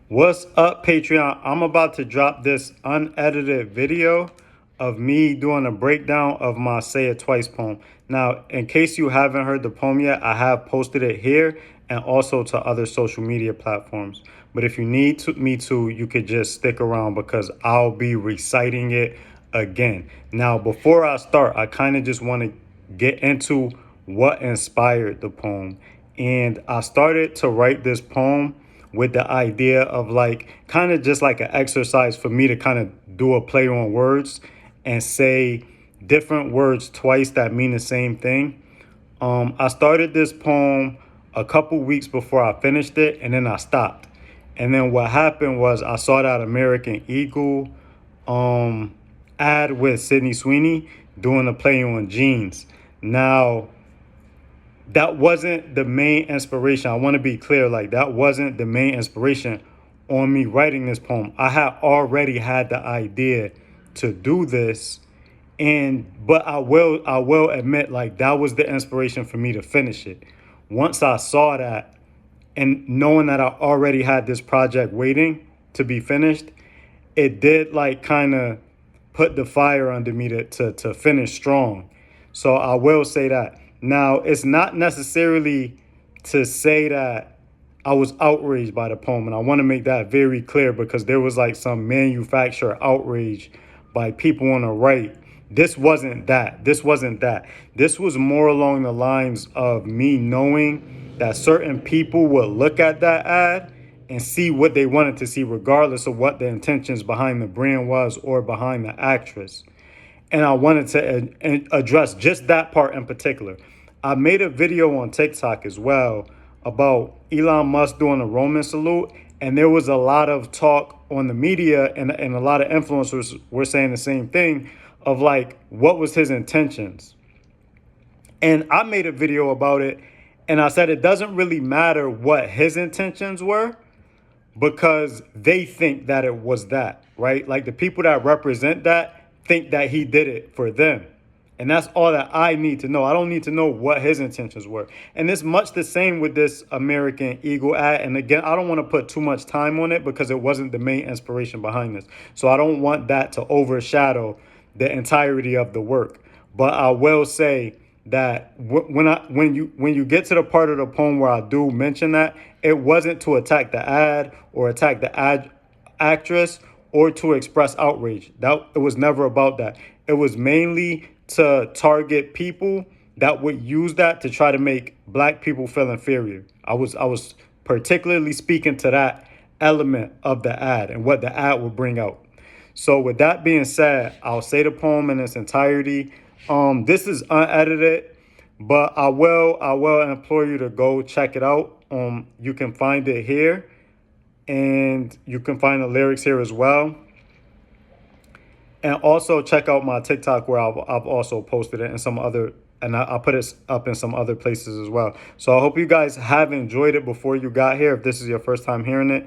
What's up, Patreon? I'm about to drop this unedited video of me doing a breakdown of my Say It Twice poem. Now, in case you haven't heard the poem yet, I have posted it here and also to other social media platforms. But if you need me to, you could just stick around because I'll be reciting it again. Now, before I start, I kind of just want to get into what inspired the poem. And I started to write this poem with the idea of like kind of just like an exercise for me to kind of do a play on words and say different words twice that mean the same thing. I started this poem a couple weeks before I finished it, and then I stopped. And then what happened was I saw that American Eagle um, ad with Sydney Sweeney doing a play on jeans. Now, that wasn't the main inspiration. I want to be clear, like that wasn't the main inspiration on me writing this poem. I had already had the idea to do this, and but I will admit, like that was the inspiration for me to finish it. Once I saw that and knowing that I already had this project waiting to be finished, it did like kind of put the fire under me to finish strong. So I will say that. Now, it's not necessarily to say that I was outraged by the poem, and I want to make that very clear because there was like some manufactured outrage by people on the right. This wasn't that. This wasn't that. This was more along the lines of me knowing that certain people would look at that ad and see what they wanted to see, regardless of what the intentions behind the brand was or behind the actress. And I wanted to address just that part in particular. I made a video on TikTok as well about Elon Musk doing a Roman salute, and there was a lot of talk on the media, and a lot of influencers were saying the same thing of like, what was his intentions? And I made a video about it, and I said it doesn't really matter what his intentions were because they think that it was that, right? Like the people that represent that think that he did it for them. And that's all that I need to know. I don't need to know what his intentions were. And it's much the same with this American Eagle ad. And again, I don't want to put too much time on it because it wasn't the main inspiration behind this. So I don't want that to overshadow the entirety of the work. But I will say that when you get to the part of the poem where I do mention that, it wasn't to attack the ad or attack the actress or to express outrage. That it was never about that. It was mainly to target people that would use that to try to make black people feel inferior. I was particularly speaking to that element of the ad and what the ad would bring out. So with that being said, I'll say the poem in its entirety. This is unedited, but I will implore you to go check it out. You can find it here, and you can find the lyrics here as well. And also check out my TikTok where I've also posted it and some other, and I put it up in some other places as well. So I hope you guys have enjoyed it before you got here. If this is your first time hearing it,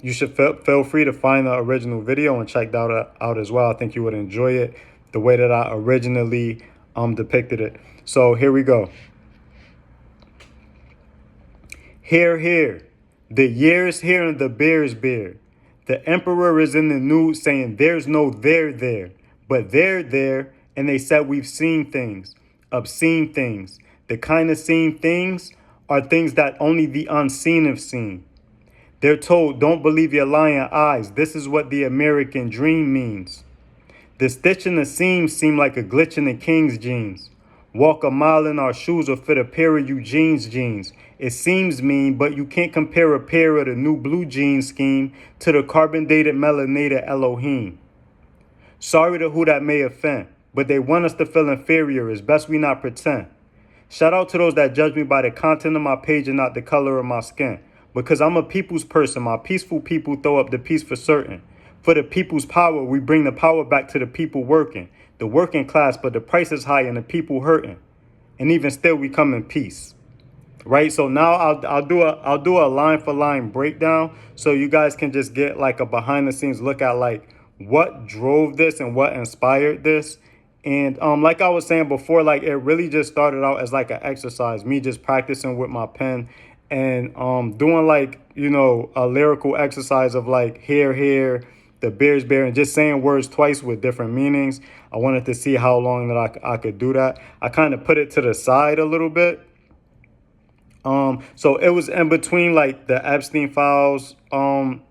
you should feel free to find the original video and check that out as well. I think you would enjoy it the way that I originally depicted it. So here we go. Hear, hear, the year's here and the bear's beer. The emperor is in the news saying there's no there, but they're there, and they said we've seen things, obscene things. The kind of seen things are things that only the unseen have seen. They're told, don't believe your lying eyes. This is what the American dream means. The stitch in the seams seem like a glitch in the king's jeans. Walk a mile in our shoes or fit a pair of Eugene's jeans. It seems mean, but you can't compare a pair of the new blue jean scheme to the carbon-dated melanated Elohim. Sorry to who that may offend, but they want us to feel inferior. It's best we not pretend. Shout out to those that judge me by the content of my page and not the color of my skin. Because I'm a people's person. My peaceful people throw up the peace for certain. For the people's power, we bring the power back to the people working. The working class, but the price is high and the people hurting. And even still, we come in peace. Right, so now I'll do a line for line breakdown so you guys can just get like a behind the scenes look at like what drove this and what inspired this. And like I was saying before, like it really just started out as like an exercise, me just practicing with my pen and doing like a lyrical exercise of like here, the Bears Bear, and just saying words twice with different meanings. I wanted to see how long that I could do that. I kind of put it to the side a little bit. So it was in between like the Epstein files, the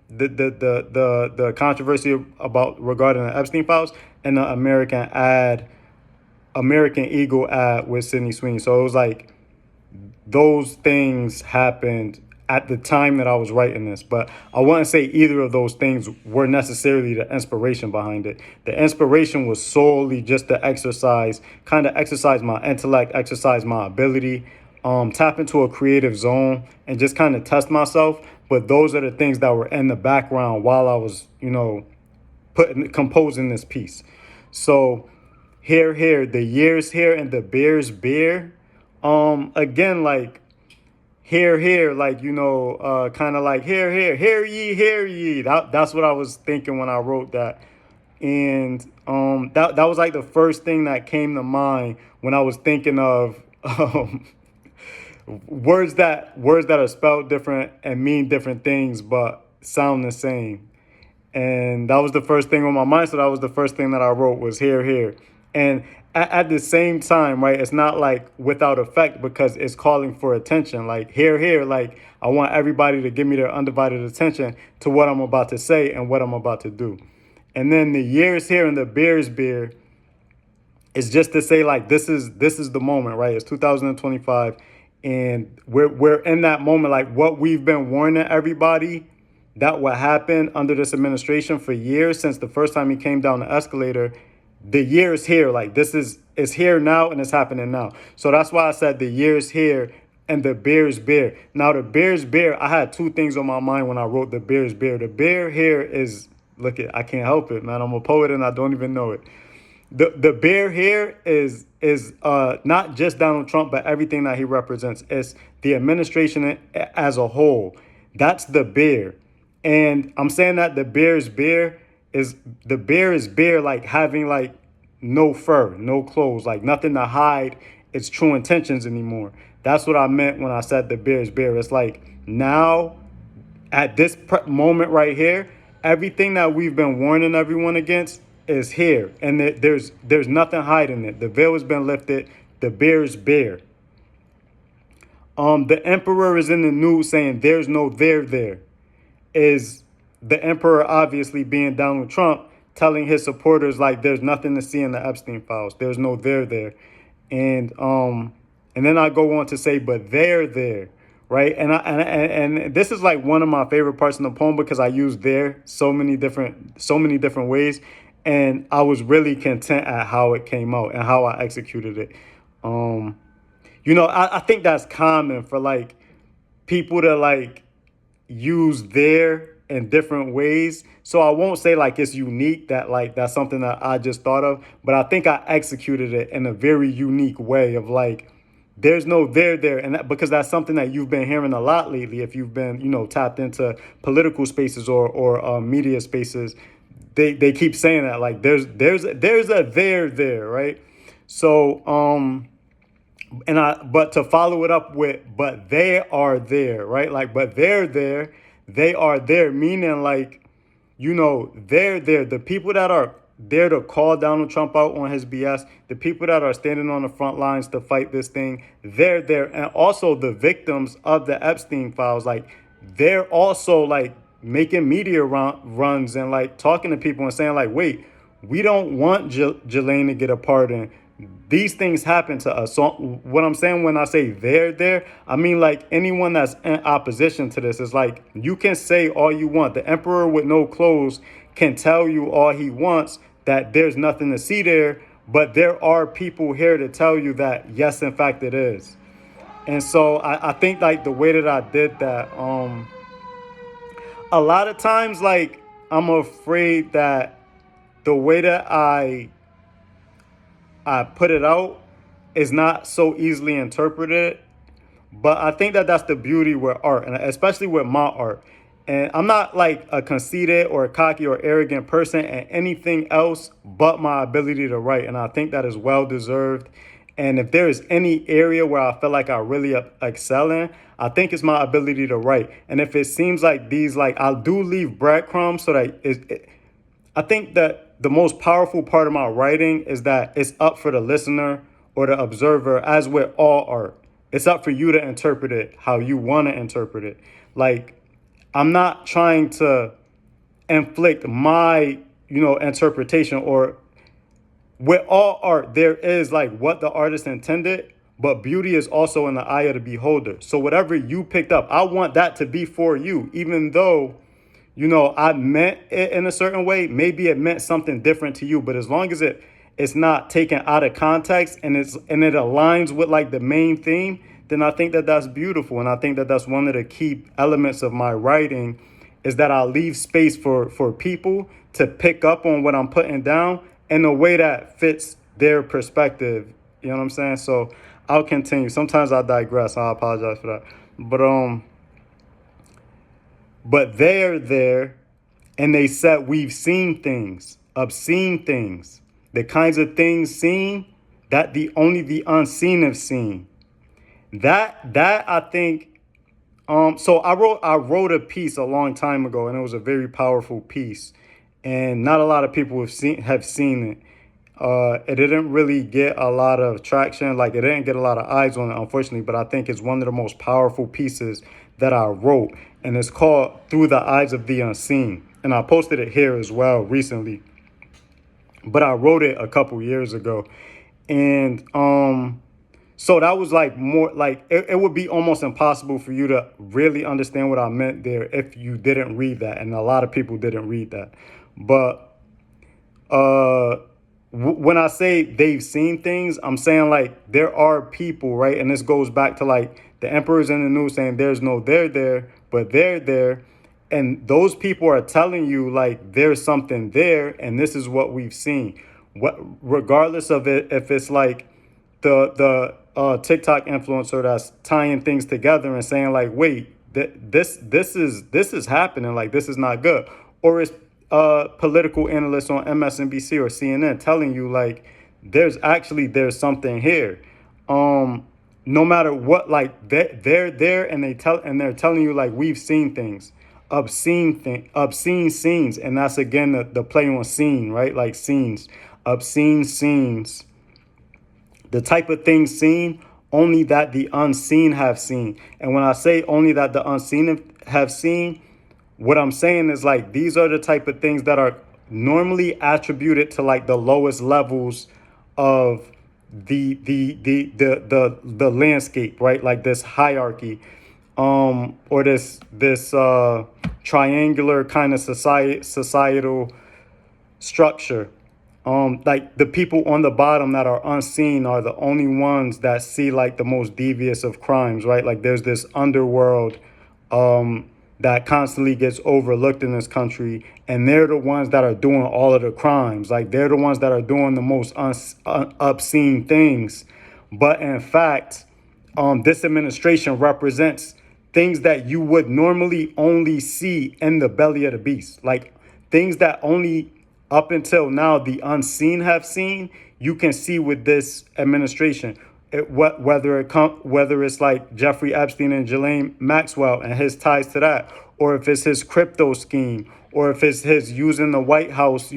controversy about regarding the Epstein files, and the American Eagle ad with Sydney Sweeney. So it was like those things happened at the time that I was writing this, but I wouldn't say either of those things were necessarily the inspiration behind it. The inspiration was solely just to kind of exercise my intellect, exercise my ability, tap into a creative zone, and just kind of test myself. But those are the things that were in the background while I was, composing this piece. So here, the years here, and the Bears beer. Again, like here, like kind of like here, hear ye. That's what I was thinking when I wrote that, and that was like the first thing that came to mind when I was thinking of words that are spelled different and mean different things but sound the same. And that was the first thing on my mind. So that was the first thing that I wrote was here. And at the same time, right, it's not like without effect because it's calling for attention. Like here, like I want everybody to give me their undivided attention to what I'm about to say and what I'm about to do. And then the years here and the Bears beer is just to say like this is the moment, right? It's 2025, and we're in that moment. Like what we've been warning everybody that would happen under this administration for years, since the first time he came down the escalator. The year is here. Like it's here now, and it's happening now. So that's why I said the year's here and the Bears beer. Now the Bears beer, I had two things on my mind when I wrote the Bears beer. The beer here is, I can't help it, man. I'm a poet and I don't even know it. The bear here is not just Donald Trump, but everything that he represents. It's the administration as a whole. That's the bear. And I'm saying that the bear's bear is bear, like having like no fur, no clothes, like nothing to hide its true intentions anymore. That's what I meant when I said the bear's bear. It's like now at this moment right here, everything that we've been warning everyone against is here, and there's nothing hiding it. The veil has been lifted. The bear's bare. The emperor is in the news saying there's no there. Is the emperor obviously being Donald Trump telling his supporters like there's nothing to see in the Epstein files. There's no there. And then I go on to say, but they're there. Right. And this is like one of my favorite parts in the poem because I use there so many different ways. And I was really content at how it came out and how I executed it. I think that's common for like people to like use there in different ways. So I won't say like it's unique, that like that's something that I just thought of, but I think I executed it in a very unique way of like there's no there, and because that's something that you've been hearing a lot lately if you've been tapped into political spaces or media spaces. They keep saying that like there's a there, right? So but to follow it up with but they are there, right? Like but they're there, they are there, meaning like they're there. The people that are there to call Donald Trump out on his BS, the people that are standing on the front lines to fight this thing, they're there. And also the victims of the Epstein files, like they're also like making media runs and like talking to people and saying like, wait, we don't want Ghislaine to get a pardon. These things happen to us. So what I'm saying when I say they're there, I mean like anyone that's in opposition to this is like, you can say all you want. The emperor with no clothes can tell you all he wants that there's nothing to see there, but there are people here to tell you that yes, in fact it is. And so I think like the way that I did that, a lot of times, like, I'm afraid that the way that I put it out is not so easily interpreted. But I think that that's the beauty with art, and especially with my art. And I'm not like a conceited or a cocky or arrogant person at anything else but my ability to write. And I think that is well deserved. And if there is any area where I feel like I really excel in, I think it's my ability to write. And if it seems like these, like I do leave breadcrumbs so that I think that the most powerful part of my writing is that it's up for the listener or the observer, as with all art. It's up for you to interpret it how you want to interpret it. Like, I'm not trying to inflict my, interpretation, or with all art, there is like what the artist intended, but beauty is also in the eye of the beholder. So whatever you picked up, I want that to be for you, even though, I meant it in a certain way. Maybe it meant something different to you, but as long as it's not taken out of context and it aligns with like the main theme, then I think that that's beautiful. And I think that that's one of the key elements of my writing, is that I leave space for people to pick up on what I'm putting down in a way that fits their perspective. You know what I'm saying? So I'll continue. Sometimes I digress. I apologize for that. But they're there, and they said we've seen things, obscene things, the kinds of things seen that only the unseen have seen. That I think. So I wrote a piece a long time ago, and it was a very powerful piece, and not a lot of people have seen it. It didn't really get a lot of traction, like it didn't get a lot of eyes on it, unfortunately. But I think it's one of the most powerful pieces that I wrote, and it's called "Through the Eyes of the Unseen." And I posted it here as well recently, but I wrote it a couple years ago, and so that was like more like it would be almost impossible for you to really understand what I meant there if you didn't read that, and a lot of people didn't read that. But when I say they've seen things, I'm saying like there are people, right? And this goes back to like the emperor's in the news saying there's no there there, but they're there. And those people are telling you like there's something there, and this is what we've seen. What, regardless of it, if it's like the TikTok influencer that's tying things together and saying like, wait, this is happening, like this is not good, or it's political analysts on MSNBC or CNN telling you like there's something here. No matter what, like they're there, and they're telling you like we've seen things, obscene scenes, and that's again the play on scene, right? Like scenes, obscene scenes, the type of things seen only that the unseen have seen. And when I say only that the unseen have seen, what I'm saying is like these are the type of things that are normally attributed to like the lowest levels of the landscape, right? Like this hierarchy, or this triangular kind of societal structure. Like the people on the bottom that are unseen are the only ones that see like the most devious of crimes, right? Like there's this underworld that constantly gets overlooked in this country, and they're the ones that are doing all of the crimes. Like they're the ones that are doing the most obscene things. But in fact, this administration represents things that you would normally only see in the belly of the beast, like things that only up until now the unseen have seen. You can see with this administration, whether it's like Jeffrey Epstein and Ghislaine Maxwell and his ties to that, or if it's his crypto scheme, or if it's his using the White House,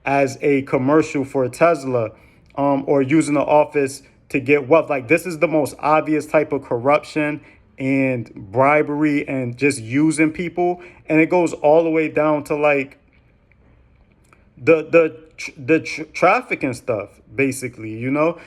as a commercial for Tesla, or using the office to get wealth. Like this is the most obvious type of corruption and bribery and just using people, and it goes all the way down to like the trafficking stuff, basically.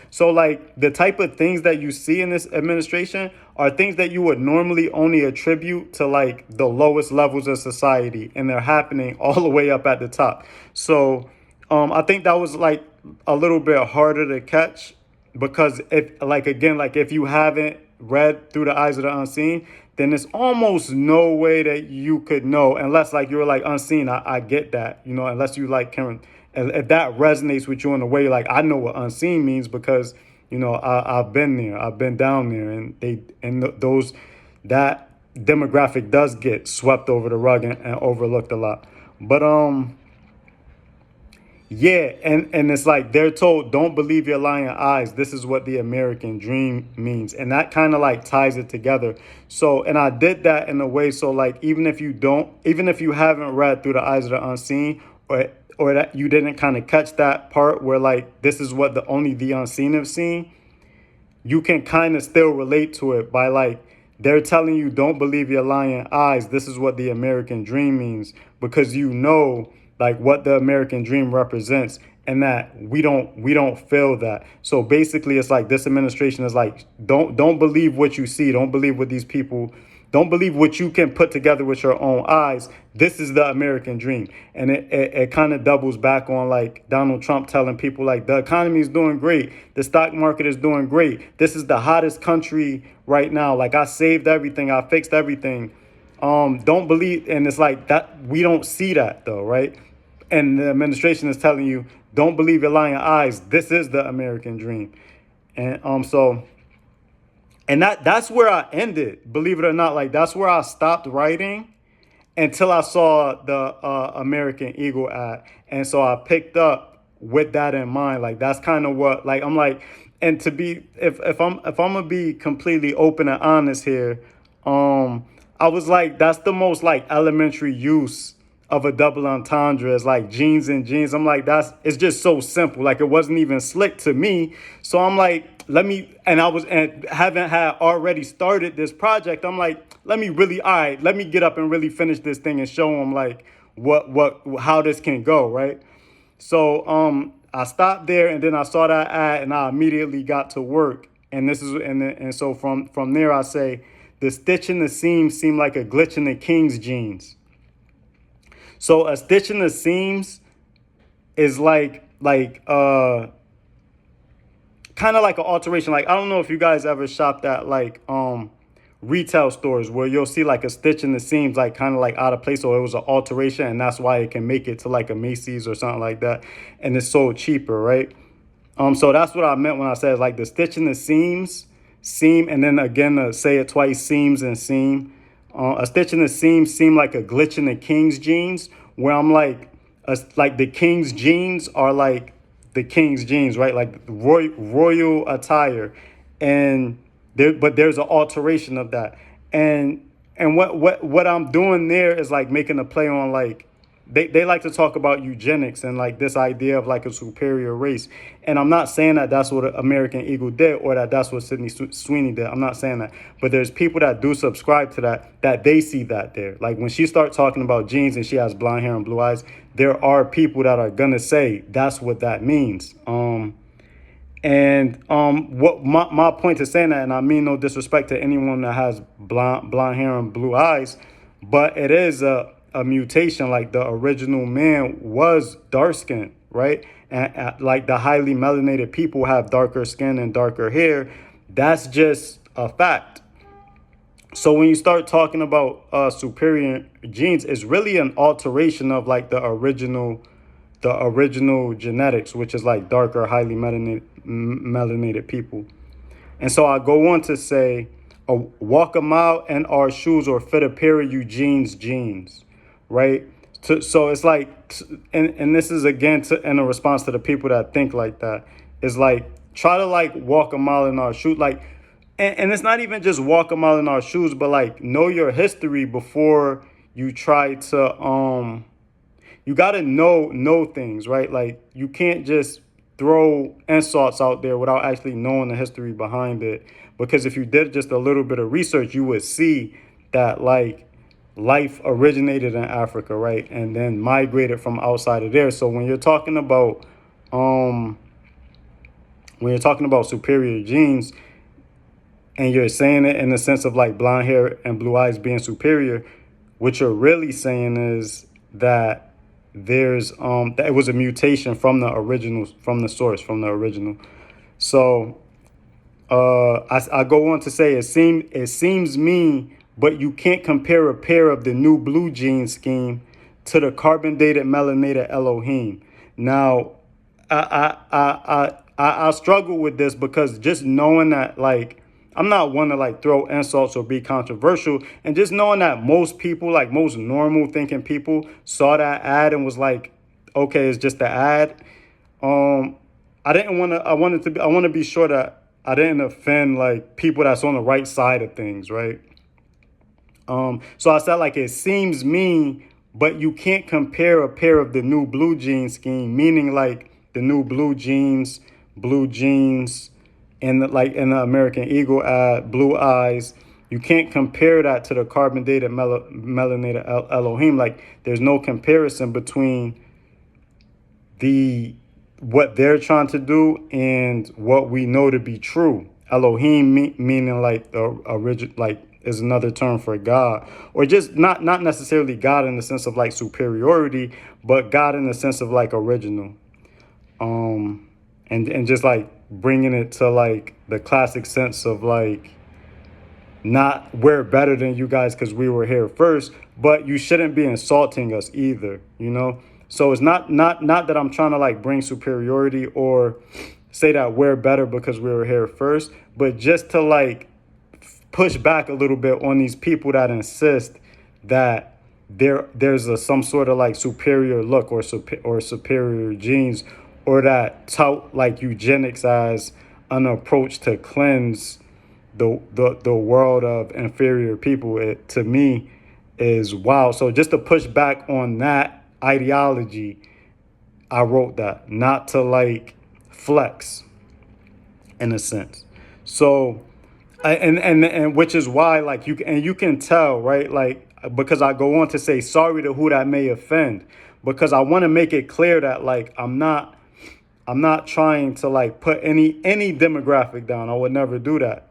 So like the type of things that you see in this administration are things that you would normally only attribute to like the lowest levels of society, and they're happening all the way up at the top. So I think that was like a little bit harder to catch, because if you haven't read Through the Eyes of the Unseen, then there's almost no way that you could know, unless like you're like unseen. I get that, unless you like can, if that resonates with you in a way, like I know what unseen means, because I've been there, I've been down there, and those that demographic does get swept over the rug and overlooked a lot. But Yeah, and it's like they're told, don't believe your lying eyes. This is what the American dream means. And that kind of like ties it together. So, and I did that in a way so like even if you haven't read Through the Eyes of the Unseen, or that you didn't kind of catch that part where like this is what the only the unseen have seen, you can kind of still relate to it by like they're telling you don't believe your lying eyes. This is what the American dream means, because you know like what the American dream represents, and that we don't feel that. So basically it's like this administration is like, don't believe what you see, don't believe what these people, don't believe what you can put together with your own eyes. This is the American dream. And it kind of doubles back on like Donald Trump telling people like the economy is doing great. The stock market is doing great. This is the hottest country right now. Like I saved everything. I fixed everything. Don't believe. And it's like that. We don't see that though, right? And the administration is telling you, don't believe your lying eyes. This is the American dream. And that's where I ended, believe it or not. Like that's where I stopped writing until I saw the American Eagle ad, and so I picked up with that in mind. Like that's kind of what like I'm like, and to be if I'm gonna be completely open and honest here, I was like that's the most like elementary use of a double entendre is like jeans and jeans. I'm like, that's it's just so simple. Like it wasn't even slick to me. So I'm like, let me and I was and haven't had already started this project. I'm like, let me really all right, let me get up and really finish this thing and show them like what how this can go, right? So I stopped there and then I saw that ad and I immediately got to work. And this is and so from there I say the stitch in the seam seemed like a glitch in the king's jeans. So a stitch in the seams is kind of like an alteration. Like I don't know if you guys ever shopped at like retail stores where you'll see like a stitch in the seams like kind of like out of place, or it was an alteration and that's why it can make it to like a Macy's or something like that, and it's sold cheaper, right? So that's what I meant when I said like the stitch in the seams, seam, and then again say it twice, seams and seam. A stitch in the seam seemed like a glitch in the king's jeans, where I'm like the king's jeans are like the king's jeans, right? Like royal attire, and but there's an alteration of that, and what I'm doing there is like making a play on like they like to talk about eugenics and like this idea of like a superior race. And I'm not saying that that's what American Eagle did or that that's what Sydney Sweeney did. I'm not saying that. But there's people that do subscribe to that they see that there. Like when she starts talking about jeans and she has blonde hair and blue eyes, there are people that are going to say that's what that means. What my point to saying that, and I mean no disrespect to anyone that has blonde hair and blue eyes, but it is a mutation. Like the original man was dark skinned, right? And like the highly melanated people have darker skin and darker hair. That's just a fact. So when you start talking about superior genes, it's really an alteration of like the original genetics, which is like darker, highly melanated people. And so I go on to say, walk a mile in our shoes or fit a pair of Eugene's jeans, right? So it's like, and this is again in a response to the people that think like that, is like, try to like walk a mile in our shoes. Like, and it's not even just walk a mile in our shoes, but like know your history before you try to, you got to know things, right? Like you can't just throw insults out there without actually knowing the history behind it, because if you did just a little bit of research you would see that like life originated in Africa, right, and then migrated from outside of there. So um when you're talking about superior genes and you're saying it in the sense of like blonde hair and blue eyes being superior, what you're really saying is that there's that it was a mutation from the original, from the source, from the original. So I go on to say it seems mean, but you can't compare a pair of the new blue jean scheme to the carbon dated melanated Elohim. Now, I struggle with this because just knowing that like I'm not one to like throw insults or be controversial, and just knowing that most people, like most normal thinking people, saw that ad and was like, okay, it's just the ad. I didn't want to. I wanted to. I want to be sure that I didn't offend like people that's on the right side of things, right? So I said like it seems mean, but you can't compare a pair of the new blue jeans scheme, meaning like the new blue jeans, and like in the American Eagle ad, blue eyes. You can't compare that to the carbon dated melanated Elohim. Like there's no comparison between the what they're trying to do and what we know to be true. Elohim meaning like the original, like is another term for God, or just not necessarily God in the sense of like superiority, but God in the sense of like original. And just like bringing it to like the classic sense of like not we're better than you guys because we were here first, but you shouldn't be insulting us either, you know. So it's not that I'm trying to like bring superiority or say that we're better because we were here first, but just to like push back a little bit on these people that insist that there's some sort of like superior look or superior genes, or that tout like eugenics as an approach to cleanse the world of inferior people. It to me is wild. So just to push back on that ideology, I wrote that, not to like flex in a sense. So and which is why like you can tell, right? Like because I go on to say sorry to who that may offend, because I want to make it clear that like I'm not trying to like put any demographic down. I would never do that.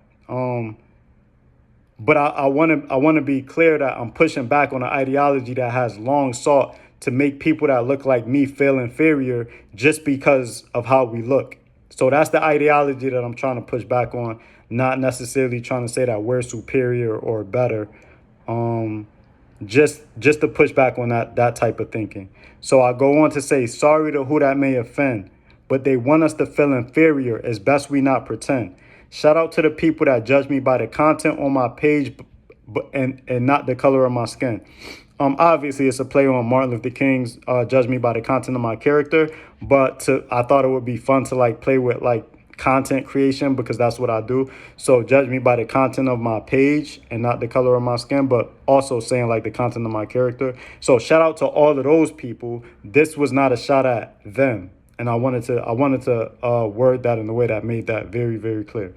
But I want to be clear that I'm pushing back on an ideology that has long sought to make people that look like me feel inferior just because of how we look. So that's the ideology that I'm trying to push back on, not necessarily trying to say that we're superior or better. Just to push back on that type of thinking. So I go on to say sorry to who that may offend, but they want us to feel inferior. As best we not pretend. Shout out to the people that judge me by the content on my page, and not the color of my skin. Obviously, it's a play on Martin Luther King's "Judge Me by the Content of My Character," but I thought it would be fun to like play with like content creation, because that's what I do. So judge me by the content of my page and not the color of my skin, but also saying like the content of my character. So shout out to all of those people. This was not a shot at them, and I wanted to word that in a way that made that very, very clear.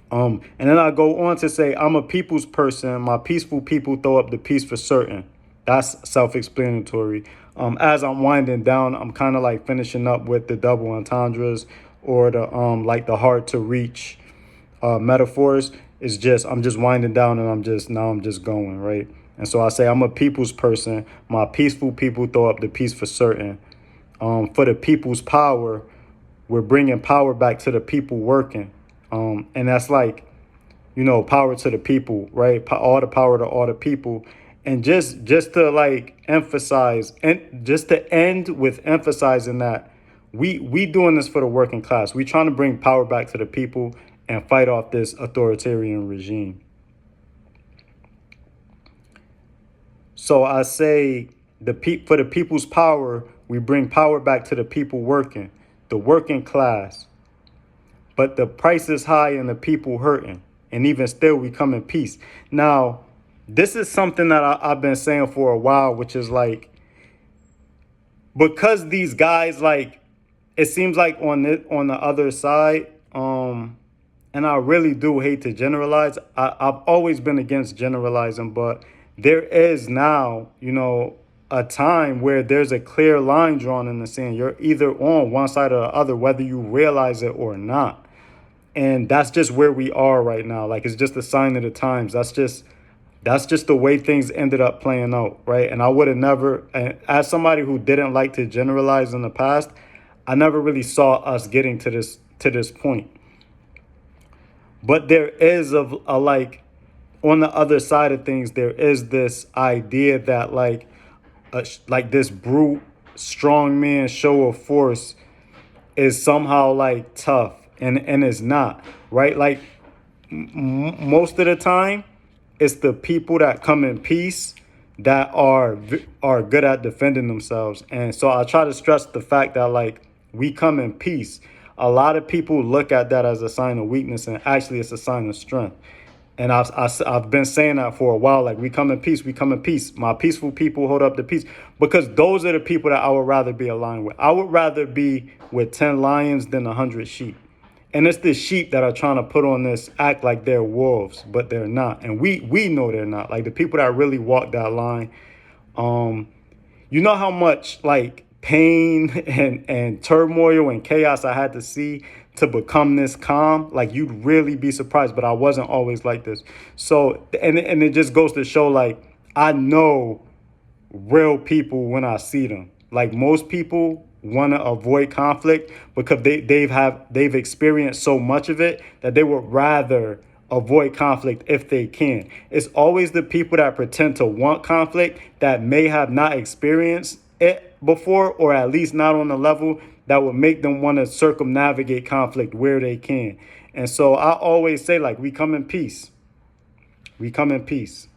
And then I go on to say I'm a people's person. My peaceful people throw up the peace for certain. That's self-explanatory. As I'm winding down, I'm kind of like finishing up with the double entendres, or the like the hard to reach metaphors. It's just I'm just winding down, and I'm just going right. And so I say I'm a people's person. My peaceful people throw up the peace for certain. For the people's power, we're bringing power back to the people working. And that's like, power to the people, right? All the power to all the people. And just to like emphasize, and just to end with emphasizing that we doing this for the working class. We trying to bring power back to the people and fight off this authoritarian regime. So I say for the people's power, we bring power back to the people working, the working class. But the price is high and the people hurting. And even still, we come in peace. Now, this is something that I've been saying for a while, which is like, because these guys, like, it seems like on the other side, and I really do hate to generalize. I've always been against generalizing, but there is now, a time where there's a clear line drawn in the sand. You're either on one side or the other, whether you realize it or not. And that's just where we are right now. Like, it's just a sign of the times. That's just the way things ended up playing out, right? And I would have never, as somebody who didn't like to generalize in the past, I never really saw us getting to this point. But there is a like, on the other side of things, there is this idea that like this brute strongman show of force is somehow like tough, and it's not, right? Like most of the time, it's the people that come in peace that are good at defending themselves. And so I try to stress the fact that like we come in peace. A lot of people look at that as a sign of weakness, and actually it's a sign of strength. And I've been saying that for a while. Like, we come in peace, we come in peace. My peaceful people hold up the peace. Because those are the people that I would rather be aligned with. I would rather be with 10 lions than 100 sheep. And it's the sheep that are trying to put on this act like they're wolves, but they're not. And we know they're not. Like, the people that really walk that line, you know how much like pain and turmoil and chaos I had to see to become this calm. Like, you'd really be surprised, but I wasn't always like this. So, and it just goes to show, like, I know real people when I see them. Like, most people want to avoid conflict because they've experienced so much of it that they would rather avoid conflict if they can. It's always the people that pretend to want conflict that may have not experienced it before, or at least not on the level that would make them want to circumnavigate conflict where they can. And so I always say, like, we come in peace. We come in peace.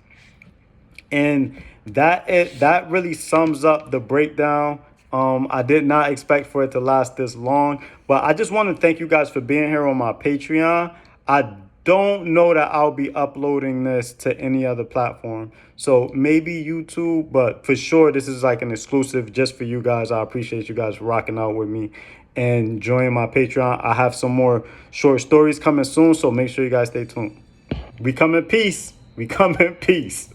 And that really sums up the breakdown. I did not expect for it to last this long, but I just want to thank you guys for being here on my Patreon. I don't know that I'll be uploading this to any other platform, so maybe YouTube, but for sure this is like an exclusive just for you guys. I appreciate you guys rocking out with me and joining my Patreon. I have some more short stories coming soon, so make sure you guys stay tuned. We come in peace. We come in peace.